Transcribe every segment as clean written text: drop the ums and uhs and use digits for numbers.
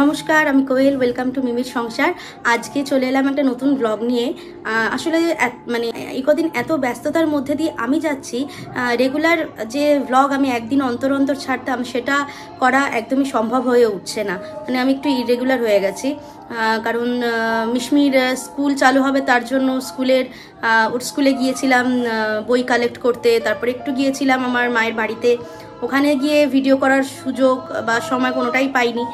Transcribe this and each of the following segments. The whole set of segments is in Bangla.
নমস্কার, আমি কোয়েল। ওয়েলকাম টু মিমির সংসার। আজকে চলে এলাম একটা নতুন ব্লগ নিয়ে। আসলে মানে এই কদিন এত ব্যস্ততার মধ্যে দিয়ে আমি যাচ্ছি, রেগুলার যে ব্লগ আমি একদিন অন্তর অন্তর ছাড়তাম সেটা করা একদমই সম্ভব হয়ে উঠছে না। মানে আমি একটু ইরেগুলার হয়ে গেছি, কারণ মিশমির স্কুল চালু হবে, তার জন্য ওর স্কুলে গিয়েছিলাম বই কালেক্ট করতে। তারপরে একটু গিয়েছিলাম আমার মায়ের বাড়িতে, ওখানে গিয়ে ভিডিও করার সুযোগ বা সময় কোনোটাই পাইনি।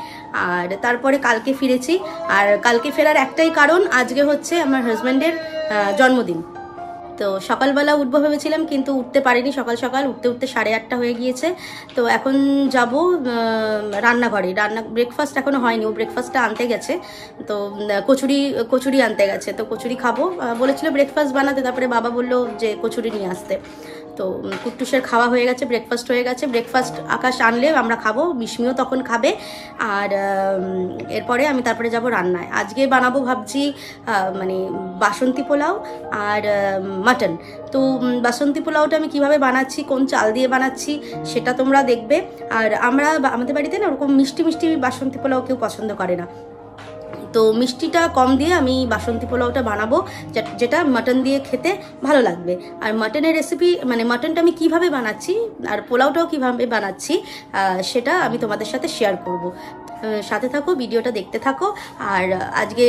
আর তারপরে কালকে ফিরেছি। আর কালকে ফেরার একটাই কারণ, আজকে হচ্ছে আমার হাজব্যান্ডের জন্মদিন। তো সকালবেলা উঠবো ভেবেছিলাম, কিন্তু উঠতে পারিনি। সকাল সকাল উঠতে 8:30 হয়ে গিয়েছে। তো এখন যাব রান্নাঘরে। ব্রেকফাস্ট এখনো হয়নি, ও ব্রেকফাস্টটা আনতে গেছে। তো কচুরি আনতে গেছে, তো কচুরি খাবো বলেছিল ব্রেকফাস্ট বানাতে। তারপরে বাবা বললো যে কচুরি নিয়ে আসতে। তো কুট্টুসের খাওয়া হয়ে গেছে, ব্রেকফাস্ট হয়ে গেছে। ব্রেকফাস্ট আকাশ আনলে আমরা খাবো, মিশমিও তখন খাবে। আর এরপরে আমি তারপরে যাব রান্নায়। আজকে বানাবো ভাবছি মানে বাসন্তী পোলাও আর মাটন। তো বাসন্তী পোলাওটা আমি কিভাবে বানাচ্ছি, কোন চাল দিয়ে বানাচ্ছি সেটা তোমরা দেখবে। আর আমাদের বাড়িতে না ওরকম মিষ্টি মিষ্টি বাসন্তী পোলাও কেউ পছন্দ করে না, তো মিষ্টিটা কম দিয়ে আমি বাসন্তী পোলাওটা বানাবো, যেটা মাটন দিয়ে খেতে ভালো লাগবে। আর মাটনের রেসিপি, মানে মাটনটা আমি কিভাবে বানাচ্ছি আর পোলাওটাও কিভাবে বানাচ্ছি সেটা আমি তোমাদের সাথে শেয়ার করব। সাথে থাকো, ভিডিওটা দেখতে থাকো। আর আজকে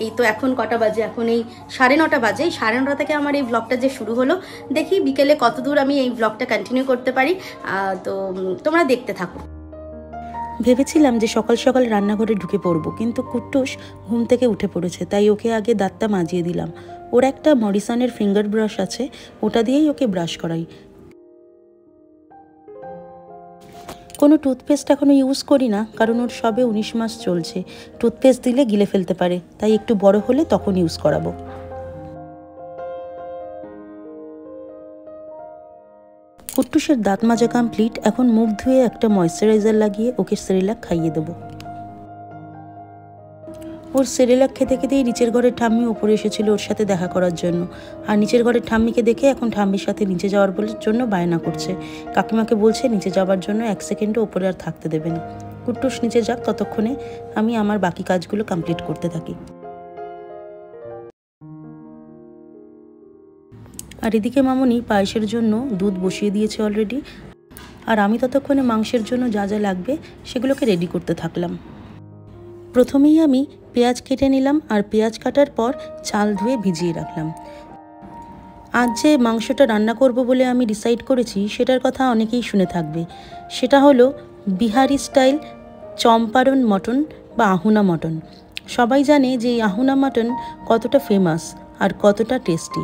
এই তো এখন কটা বাজে, এখন এই 9:30 বাজে। 9:30 থেকে আমার এই ব্লগটা যে শুরু হলো, দেখি বিকেলে কতদূর আমি এই ব্লগটা কন্টিনিউ করতে পারি। তো তোমরা দেখতে থাকো। ভেবেছিলাম যে সকাল সকাল রান্নাঘরে ঢুকে পড়বো, কিন্তু কুট্টুস ঘুম থেকে উঠে পড়েছে, তাই ওকে আগে দাঁতটা মাজিয়ে দিলাম। ওর একটা মরিসনের ফিঙ্গার ব্রাশ আছে, ওটা দিয়েই ওকে ব্রাশ করাই। কোনো টুথপেস্ট এখনও ইউজ করি না, কারণ ওর সবে 19 মাস চলছে। টুথপেস্ট দিলে গিলে ফেলতে পারে, তাই একটু বড় হলে তখন ইউজ করাবো। কুট্টুসের দাঁত মাজা কমপ্লিট। এখন মুখ ধুয়ে একটা ময়েশ্চারাইজার লাগিয়ে ওকে সেরেলাক খাইয়ে দেবো। ওর সেরেলাক খেতে খেতেই নিচের ঘরের ঠাম্মি উপরে এসেছিল ওর সাথে দেখা করার জন্য। আর নিচের ঘরের ঠাম্মিকে দেখে এখন ঠাম্মির সাথে নিচে যাওয়ার জন্য বায়না করছে। কাকিমাকে বলছে নিচে যাওয়ার জন্য 1 সেকেন্ডও ওপরে আর থাকতে দেবে না। কুট্টুস নিচে যাক, ততক্ষণে আমি আমার বাকি কাজগুলো কমপ্লিট করতে থাকি। আর এদিকে মামনি পায়েসের জন্য দুধ বসিয়ে দিয়েছে অলরেডি। আর আমি ততক্ষণে মাংসের জন্য যা যা লাগবে সেগুলোকে রেডি করতে থাকলাম। প্রথমেই আমি পেঁয়াজ কেটে নিলাম, আর পেঁয়াজ কাটার পর চাল ধুয়ে ভিজিয়ে রাখলাম। আজ যে মাংসটা রান্না করব বলে আমি ডিসাইড করেছি, সেটার কথা অনেকেই শুনে থাকবে। সেটা হলো বিহারি স্টাইল চম্পারন মটন বা আহুনা মটন। সবাই জানে যে এই আহুনা মটন কতটা ফেমাস আর কতটা টেস্টি।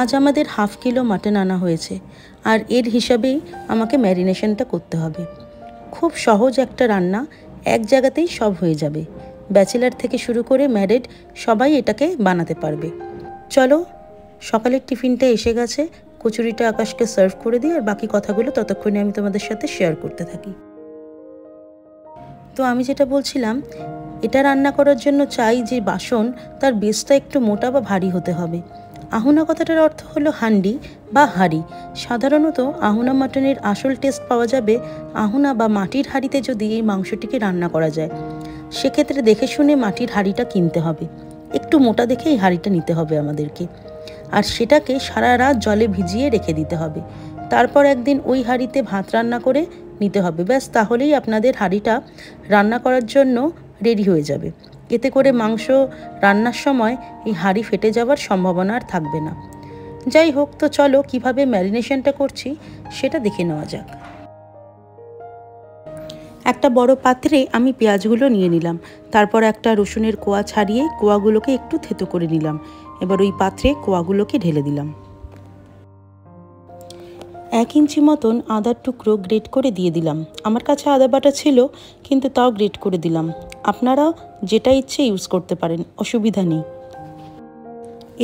আজ আমাদের 1/2 কিলো মাটন আনা হয়েছে, আর এর হিসাবেই আমাকে ম্যারিনেশনটা করতে হবে। খুব সহজ একটা রান্না, এক জায়গাতেই সব হয়ে যাবে। ব্যাচেলার থেকে শুরু করে ম্যারিড সবাই এটাকে বানাতে পারবে। চলো, সকালের টিফিনটা এসে গেছে, কচুরিটা আকাশকে সার্ভ করে দিই, আর বাকি কথাগুলো ততক্ষণে আমি তোমাদের সাথে শেয়ার করতে থাকি। তো আমি যেটা বলছিলাম, এটা রান্না করার জন্য চাই যে বাসন, তার বেসটা একটু মোটা বা ভারী হতে হবে। আহুনা কথাটার অর্থ হলো হান্ডি বা হাঁড়ি। সাধারণত আহুনা মাটনের আসল টেস্ট পাওয়া যাবে আহুনা বা মাটির হাঁড়িতে যদি এই মাংসটিকে রান্না করা যায়। সেক্ষেত্রে দেখে শুনে মাটির হাঁড়িটা কিনতে হবে, একটু মোটা দেখে এই হাঁড়িটা নিতে হবে আমাদেরকে। আর সেটাকে সারা রাত জলে ভিজিয়ে রেখে দিতে হবে। তারপর একদিন ওই হাঁড়িতে ভাত রান্না করে নিতে হবে। ব্যাস, তাহলেই আপনাদের হাঁড়িটা রান্না করার জন্য রেডি হয়ে যাবে। এতে করে মাংস রান্নার সময় এই হাঁড়ি ফেটে যাওয়ার সম্ভাবনা আর থাকবে না। যাই হোক, তো চলো কিভাবে ম্যারিনেশনটা করছি সেটা দেখে নেওয়া যাক। একটা বড় পাত্রে আমি পেঁয়াজগুলো নিয়ে নিলাম, তারপর একটা রসুনের কোয়া ছাড়িয়ে কোয়াগুলোকে একটু থেতো করে নিলাম। এবার ওই পাত্রে কোয়াগুলোকে ঢেলে দিলাম। 1 ইঞ্চি মতন আদার টুকরো গ্রেট করে দিয়ে দিলাম। আমার কাছে আদা বাটা ছিল, কিন্তু তাও গ্রেট করে দিলাম। আপনারা যেটা ইচ্ছে ইউজ করতে পারেন, অসুবিধা নেই।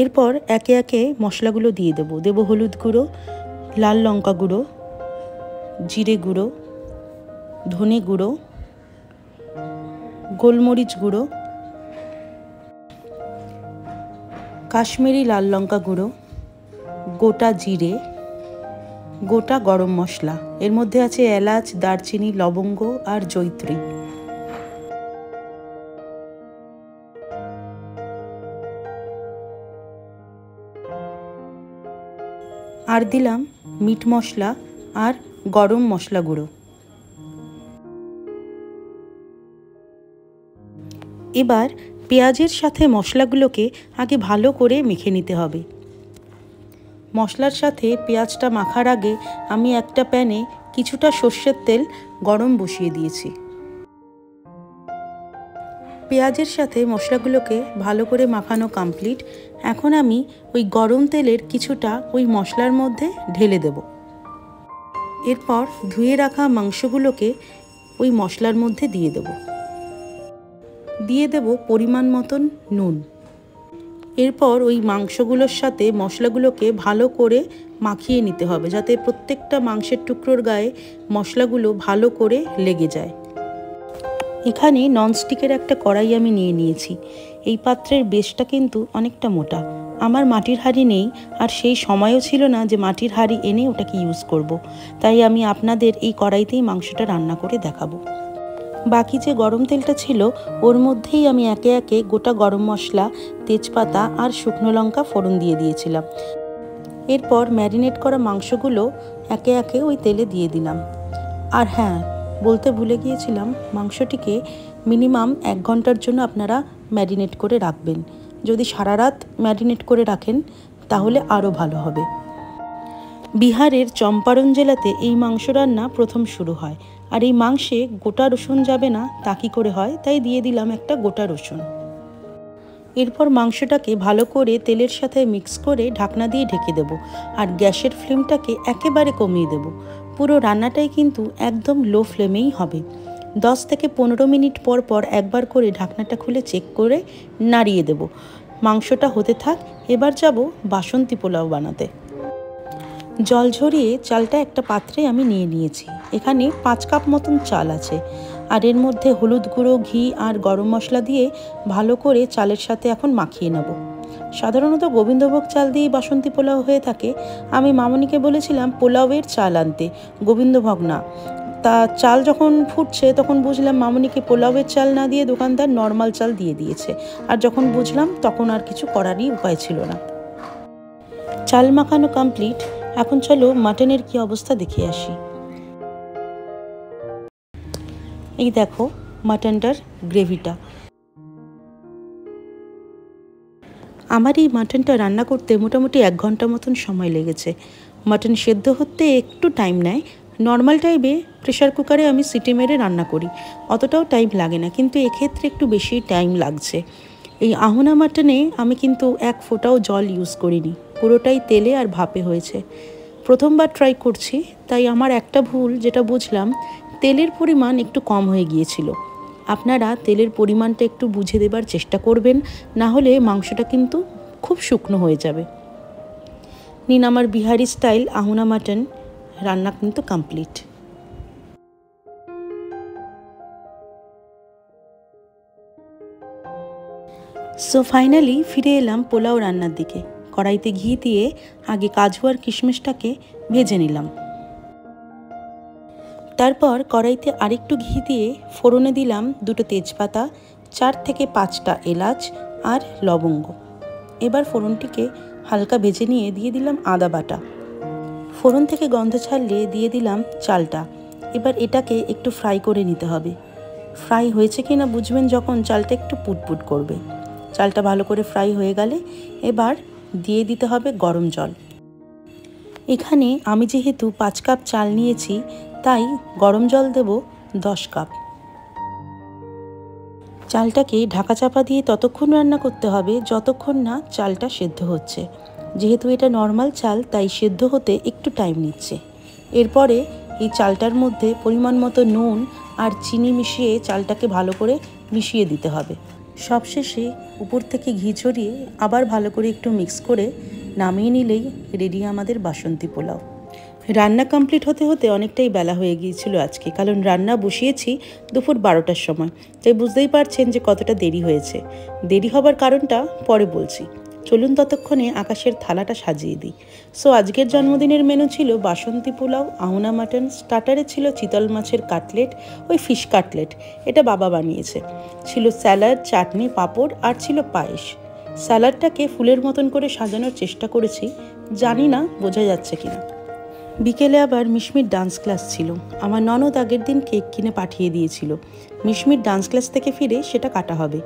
এরপর একে একে মশলাগুলো দিয়ে দেবো হলুদ গুঁড়ো, লাল লঙ্কা গুঁড়ো, জিরে গুঁড়ো, ধনে গুঁড়ো, গোলমরিচ গুঁড়ো, কাশ্মীরি লাল লঙ্কা গুঁড়ো, গোটা জিরে, গোটা গরম মশলা। এর মধ্যে আছে এলাচ, দারচিনি, লবঙ্গ আর জয়িত্রী। আর দিলাম মিট মশলা আর গরম মশলা গুঁড়ো। এবার পেঁয়াজের সাথে মশলাগুলোকে আগে ভালো করে মেখে নিতে হবে। মশলার সাথে পেঁয়াজটা মাখার আগে আমি একটা প্যানে কিছুটা সর্ষের তেল গরম বসিয়ে দিয়েছি। পেঁয়াজের সাথে মশলাগুলোকে ভালো করে মাখানো কমপ্লিট। এখন আমি ওই গরম তেলের কিছুটা ওই মশলার মধ্যে ঢেলে দেব। এরপর ধুয়ে রাখা মাংসগুলোকে ওই মশলার মধ্যে দিয়ে দেব পরিমাণ মতন নুন। এরপর ওই মাংসগুলোর সাথে মশলাগুলোকে ভালো করে মাখিয়ে নিতে হবে, যাতে প্রত্যেকটা মাংসের টুকরোর গায়ে মশলাগুলো ভালো করে লেগে যায়। এখানে ননস্টিকের একটা কড়াই আমি নিয়ে নিয়েছি। এই পাত্রের বেসটা কিন্তু অনেকটা মোটা। আমার মাটির হাঁড়ি নেই, আর সেই সময়ও ছিল না যে মাটির হাঁড়ি এনে ওটাকে ইউজ করব। তাই আমি আপনাদের এই কড়াইতেই মাংসটা রান্না করে দেখাবো। বাকি যে গরম তেলটা ছিল ওর মধ্যেই আমি একে একে গোটা গরম মশলা, তেজপাতা আর শুকনো লঙ্কা ফোড়ন দিয়ে দিয়েছিলাম। এরপর ম্যারিনেট করা মাংসগুলো একে একে ওই তেলে দিয়ে দিলাম। আর হ্যাঁ, বলতে ভুলে গিয়েছিলাম, মাংসটিকে মিনিমাম 1 ঘন্টার জন্য আপনারা ম্যারিনেট করে রাখবেন। যদি সারা রাত ম্যারিনেট করে রাখেন তাহলে আরও ভালো হবে। বিহারের চম্পারণ জেলাতে এই মাংস রান্না প্রথম শুরু হয়, আর এই মাংসে গোটা রসুন যাবে না তা কী করে হয়, তাই দিয়ে দিলাম একটা গোটা রসুন। এরপর মাংসটাকে ভালো করে তেলের সাথে মিক্স করে ঢাকনা দিয়ে ঢেকে দেব, আর গ্যাসের ফ্লেমটাকে একেবারে কমিয়ে দেব। পুরো রান্নাটাই কিন্তু একদম লো ফ্লেমেই হবে। 10 থেকে 15 মিনিট পর পর একবার করে ঢাকনাটা খুলে চেক করে নাড়িয়ে দেব। মাংসটা হতে থাক। এবার যাব বাসন্তী পোলাও বানাতে। জল ঝরিয়ে চালটা একটা পাত্রে আমি নিয়ে নিয়েছি। এখানে 5 কাপ মতন চাল আছে, আর এর মধ্যে হলুদ গুঁড়ো, ঘি আর গরম মশলা দিয়ে ভালো করে চালের সাথে এখন মাখিয়ে নেব। সাধারণত গোবিন্দভোগ চাল দিয়ে বাসন্তী পোলাও হয়ে থাকে। আমি মামনিকে বলেছিলাম পোলাওয়ের চাল আনতে, গোবিন্দভোগ না। তা চাল যখন ফুটছে তখন বুঝলাম মামনিকে পোলাওয়ের চাল না দিয়ে দোকানদার নর্মাল চাল দিয়ে দিয়েছে। আর যখন বুঝলাম তখন আর কিছু করারই উপায় ছিল না। চাল মাখানো কমপ্লিট। এখন চলো মাটনের কি অবস্থা দেখে আসি। এই দেখো মাটনটার গ্রেভিটা। আমার এই মাটনটা রান্না করতে মোটামুটি 1 ঘন্টা মতন সময় লেগেছে। মাটন সেদ্ধ হতে একটু টাইম নেয়। নর্মাল টাইমে প্রেশার কুকারে আমি সিটি মেরে রান্না করি, অতটাও টাইম লাগে না, কিন্তু এক্ষেত্রে একটু বেশি টাইম লাগছে। এই আহুনা মাটনে আমি কিন্তু 1 ফোঁটাও জল ইউজ করিনি, পুরোটাই তেলে আর ভাপে হয়েছে। প্রথমবার ট্রাই করছি, তাই আমার একটা ভুল যেটা বুঝলাম, তেলের পরিমাণ একটু কম হয়ে গিয়েছিল। আপনারা তেলের পরিমাণটা একটু বুঝে দেবার চেষ্টা করবেন, না হলে মাংসটা কিন্তু খুব শুকনো হয়ে যাবে। নিন, আমার বিহারি স্টাইল আহুনা মাটন রান্না কিন্তু কমপ্লিট। সো ফাইনালি ফিরে এলাম পোলাও রান্নার দিকে। কড়াইতে ঘি দিয়ে আগে কাজু আর কিশমিশটাকে ভেজে নিলাম। তারপর কড়াইতে আরেকটু ঘি দিয়ে ফোড়নে দিলাম 2টো তেজপাতা, 4 থেকে 5টা এলাচ আর লবঙ্গ। এবার ফোড়নটিকে হালকা ভেজে নিয়ে দিয়ে দিলাম আদা বাটা। ফোড়ন থেকে গন্ধ ছাড়লে দিয়ে দিলাম চালটা। এবার এটাকে একটু ফ্রাই করে নিতে হবে। ফ্রাই হয়েছে কি না বুঝবেন যখন চালটা একটু পুটপুট করবে। চালটা ভালো করে ফ্রাই হয়ে গেলে এবার দিয়ে দিতে হবে গরম জল। এখানে আমি যেহেতু 5 কাপ চাল নিয়েছি, তাই গরম জল দেব 10 কাপ। চালটাকে ঢাকা চাপা দিয়ে ততক্ষণ রান্না করতে হবে যতক্ষণ না চালটা সেদ্ধ হচ্ছে। যেহেতু এটা নর্মাল চাল, তাই সেদ্ধ হতে একটু টাইম নিচ্ছে। এরপরে এই চালটার মধ্যে পরিমাণ মতো নুন আর চিনি মিশিয়ে চালটাকে ভালো করে মিশিয়ে দিতে হবে। সবশেষে উপর থেকে ঘি ছড়িয়ে আবার ভালো করে একটু মিক্স করে নামিয়ে নিলেই রেডি আমাদের বাসন্তী পোলাও। রান্না কমপ্লিট হতে হতে অনেকটাই বেলা হয়ে গিয়েছিল আজকে, কারণ রান্না বসিয়েছি দুপুর 12টার সময়। তাই বুঝতেই পারছেন যে কতটা দেরি হয়েছে। দেরি হবার কারণটা পরে বলছি। চলুন ততক্ষণে আকাশের থালাটা সাজিয়ে দিই। সো আজকের জন্মদিনের মেনু ছিল বাসন্তী পোলাও, আহুনা মাটন, স্টার্টারে ছিল চিতল মাছের কাটলেট, ওই ফিশ কাটলেট, এটা বাবা বানিয়েছে। ছিল স্যালাড, চাটনি, পাঁপড় আর ছিল পায়েস। স্যালাডটাকে ফুলের মতন করে সাজানোর চেষ্টা করেছি, জানি না বোঝা যাচ্ছে কিনা। বিকেলে আবার মিশমির ডান্স ক্লাস ছিল। আমার ননদ আগের দিন কেক কিনে পাঠিয়ে দিয়েছিল। মিশমির ডান্স ক্লাস থেকে ফিরে সেটা কাটা হবে।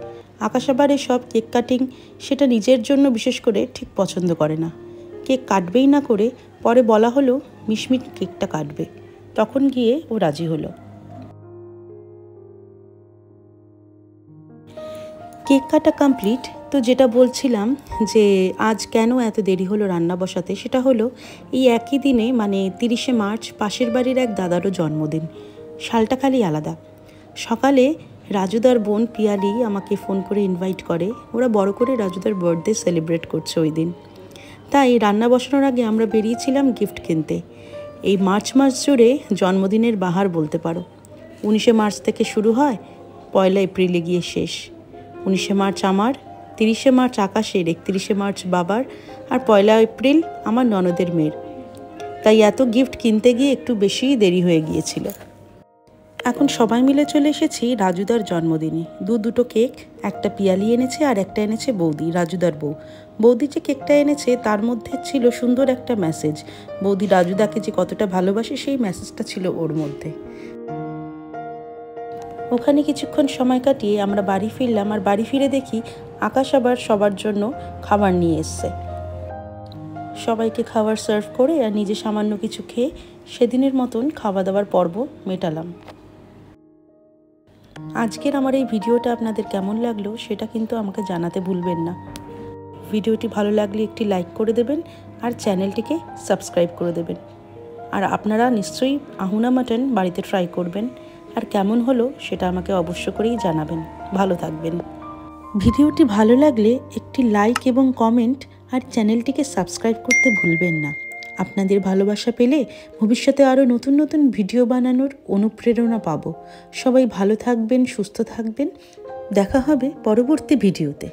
আকাশ আবার এসব কেক কাটিং সেটা নিজের জন্য বিশেষ করে ঠিক পছন্দ করে না। কেক কাটবেই না করে পরে বলা হলো মিশমির কেকটা কাটবে, তখন গিয়ে ও রাজি হলো। কেক কাটা কমপ্লিট। তো যেটা বলছিলাম যে আজ কেন এত দেরি হলো রান্না বসাতে, সেটা হলো এই একই দিনে মানে 30শে মার্চ পাশের বাড়ির এক দাদারও জন্মদিন। সালটা খালি আলাদা। সকালে রাজুদার বোন পিয়ালি আমাকে ফোন করে ইনভাইট করে। ওরা বড় করে রাজুদার বার্থডে সেলিব্রেট করছে ওই দিন। তাই রান্না বসানোর আগে আমরা বেরিয়েছিলাম গিফট কিনতে। এই মার্চ মাস জুড়ে জন্মদিনের বাহার বলতে পারো। 19শে মার্চ থেকে শুরু হয়, 1 এপ্রিলে গিয়ে শেষ। 19শে মার্চ আমার, 30শে মার্চ আকাশের, 31শে মার্চ বাবার, আর 1 এপ্রিল আমার ননদের মেয়ের। তাই এত গিফট কিনতে গিয়ে একটু বেশিই দেরি হয়ে গিয়েছিল। এখন সবাই মিলে চলে এসেছি রাজুদার জন্মদিনে। দুটো কেক, একটা পিয়ালি এনেছে আর একটা এনেছে বৌদি, রাজুদার বউ। বৌদি যে কেকটা এনেছে তার মধ্যে ছিল সুন্দর একটা মেসেজ। বৌদি রাজুদাকে যে কতটা ভালোবাসে সেই মেসেজটা ছিল ওর মধ্যে। ওখানে কিছুক্ষণ সময় কাটিয়ে আমরা বাড়ি ফিরলাম। আর বাড়ি ফিরে দেখি আকাশ আবার সবার জন্য খাবার নিয়ে এসছে। সবাইকে খাবার সার্ভ করে আর নিজে সামান্য কিছু খেয়ে সেদিনের মতন খাওয়া দাওয়ার পর্ব মেটালাম। আজকের আমার এই ভিডিওটা আপনাদের কেমন লাগলো সেটা কিন্তু আমাকে জানাতে ভুলবেন না। ভিডিওটি ভালো লাগলে একটি লাইক করে দেবেন আর চ্যানেলটিকে সাবস্ক্রাইব করে দেবেন। আর আপনারা নিশ্চয়ই আহুনা মাটন বাড়িতে ট্রাই করবেন, আর কেমন হলো সেটা আমাকে অবশ্য করেই জানাবেন। ভালো থাকবেন। ভিডিওটি ভালো লাগলে একটি লাইক এবং কমেন্ট আর চ্যানেলটিকে সাবস্ক্রাইব করতে ভুলবেন না। আপনাদের ভালোবাসা পেলে ভবিষ্যতে আরও নতুন নতুন ভিডিও বানানোর অনুপ্রেরণা পাবো। সবাই ভালো থাকবেন, সুস্থ থাকবেন। দেখা হবে পরবর্তী ভিডিওতে।